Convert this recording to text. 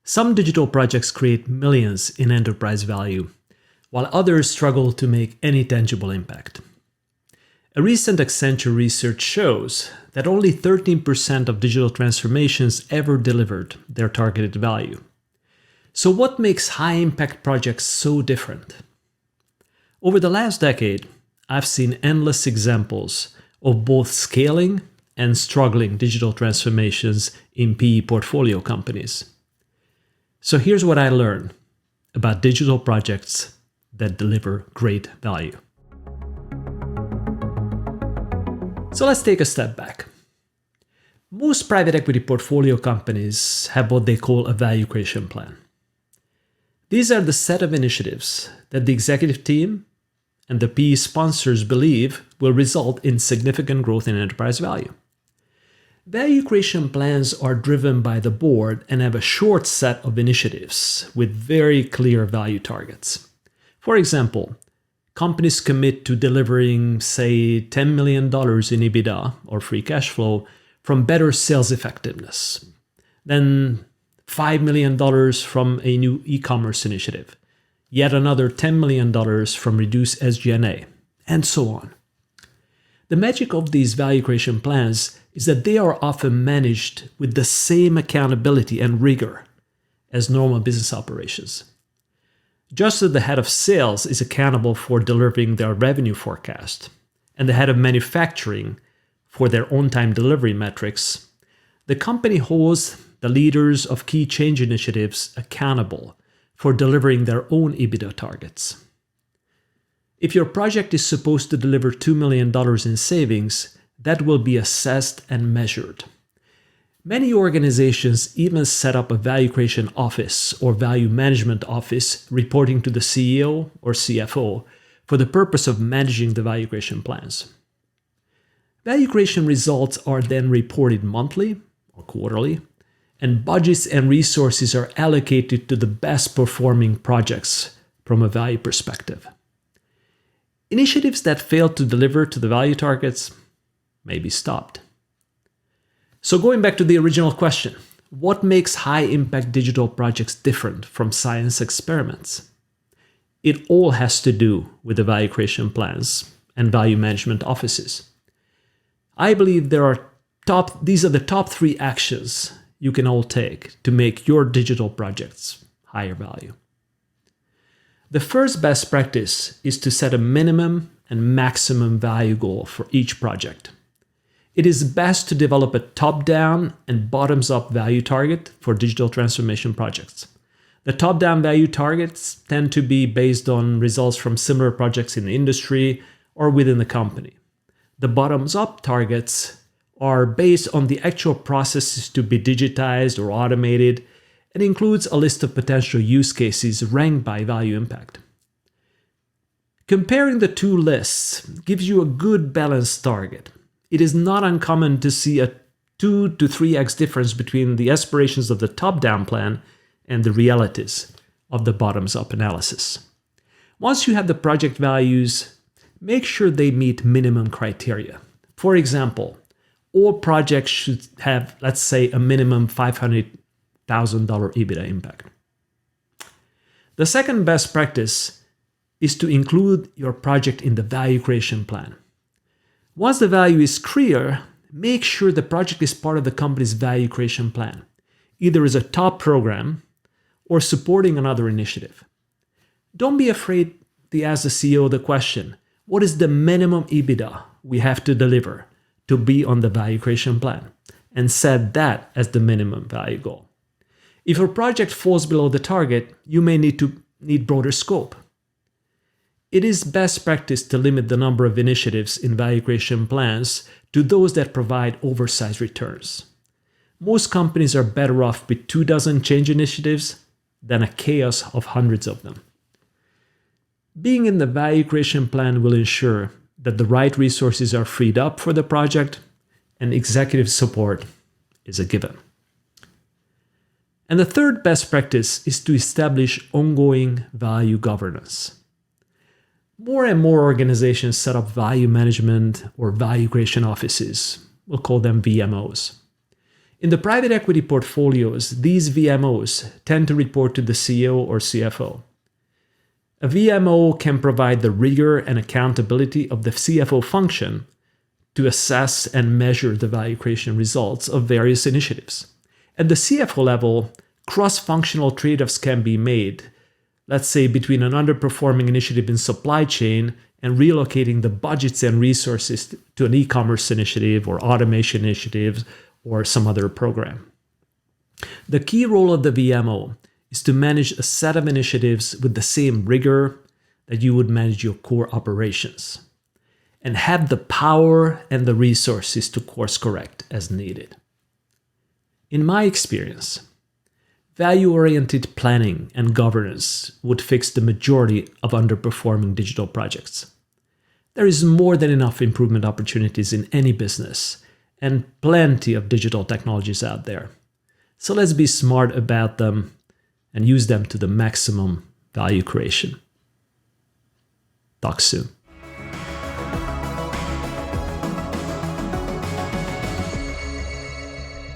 Some digital projects create millions in enterprise value, while others struggle to make any tangible impact. A recent Accenture research shows that only 13% of digital transformations ever delivered their targeted value. So what makes high-impact projects so different? Over the last decade, I've seen endless examples of both scaling and struggling digital transformations in PE portfolio companies. So here's what I learned about digital projects that deliver great value. So let's take a step back. Most private equity portfolio companies have what they call a value creation plan. These are the set of initiatives that the executive team and the PE sponsors believe will result in significant growth in enterprise value. Value creation plans are driven by the board and have a short set of initiatives with very clear value targets. For example, companies commit to delivering, say, $10 million in EBITDA or free cash flow from better sales effectiveness, then $5 million from a new e-commerce initiative, yet another $10 million from reduced SG&A, and so on. The magic of these value creation plans is that they are often managed with the same accountability and rigor as normal business operations. Just as the head of sales is accountable for delivering their revenue forecast, and the head of manufacturing for their on-time delivery metrics, the company holds the leaders of key change initiatives accountable for delivering their own EBITDA targets. If your project is supposed to deliver $2 million in savings, that will be assessed and measured. Many organizations even set up a value creation office or value management office reporting to the CEO or CFO for the purpose of managing the value creation plans. Value creation results are then reported monthly or quarterly, and budgets and resources are allocated to the best performing projects from a value perspective. Initiatives that fail to deliver to the value targets may be stopped. So going back to the original question, what makes high-impact digital projects different from science experiments? It all has to do with the value creation plans and value management offices. I believe these are the top 3 actions you can all take to make your digital projects higher value. The first best practice is to set a minimum and maximum value goal for each project. It is best to develop a top-down and bottoms-up value target for digital transformation projects. The top-down value targets tend to be based on results from similar projects in the industry or within the company. The bottoms-up targets are based on the actual processes to be digitized or automated and includes a list of potential use cases ranked by value impact. Comparing the two lists gives you a good balanced target. It is not uncommon to see a 2 to 3x difference between the aspirations of the top-down plan and the realities of the bottoms-up analysis. Once you have the project values, make sure they meet minimum criteria. For example, all projects should have, let's say, a minimum $500,000 EBITDA impact. The second best practice is to include your project in the value creation plan. Once the value is clear, make sure the project is part of the company's value creation plan, either as a top program or supporting another initiative. Don't be afraid to ask the CEO the question, what is the minimum EBITDA we have to deliver to be on the value creation plan? And set that as the minimum value goal. If your project falls below the target, you may need broader scope. It is best practice to limit the number of initiatives in value creation plans to those that provide oversized returns. Most companies are better off with 24 change initiatives than a chaos of hundreds of them. Being in the value creation plan will ensure that the right resources are freed up for the project and executive support is a given. And the third best practice is to establish ongoing value governance. More and more organizations set up value management or value creation offices. We'll call them VMOs. In the private equity portfolios, these VMOs tend to report to the CEO or CFO. A VMO can provide the rigor and accountability of the CFO function to assess and measure the value creation results of various initiatives. At the CFO level, cross-functional trade-offs can be made, let's say between an underperforming initiative in supply chain and relocating the budgets and resources to an e-commerce initiative or automation initiatives or some other program. The key role of the VMO is to manage a set of initiatives with the same rigor that you would manage your core operations, and have the power and the resources to course correct as needed. In my experience, value-oriented planning and governance would fix the majority of underperforming digital projects. There is more than enough improvement opportunities in any business and plenty of digital technologies out there. So let's be smart about them and use them to the maximum value creation. Talk soon.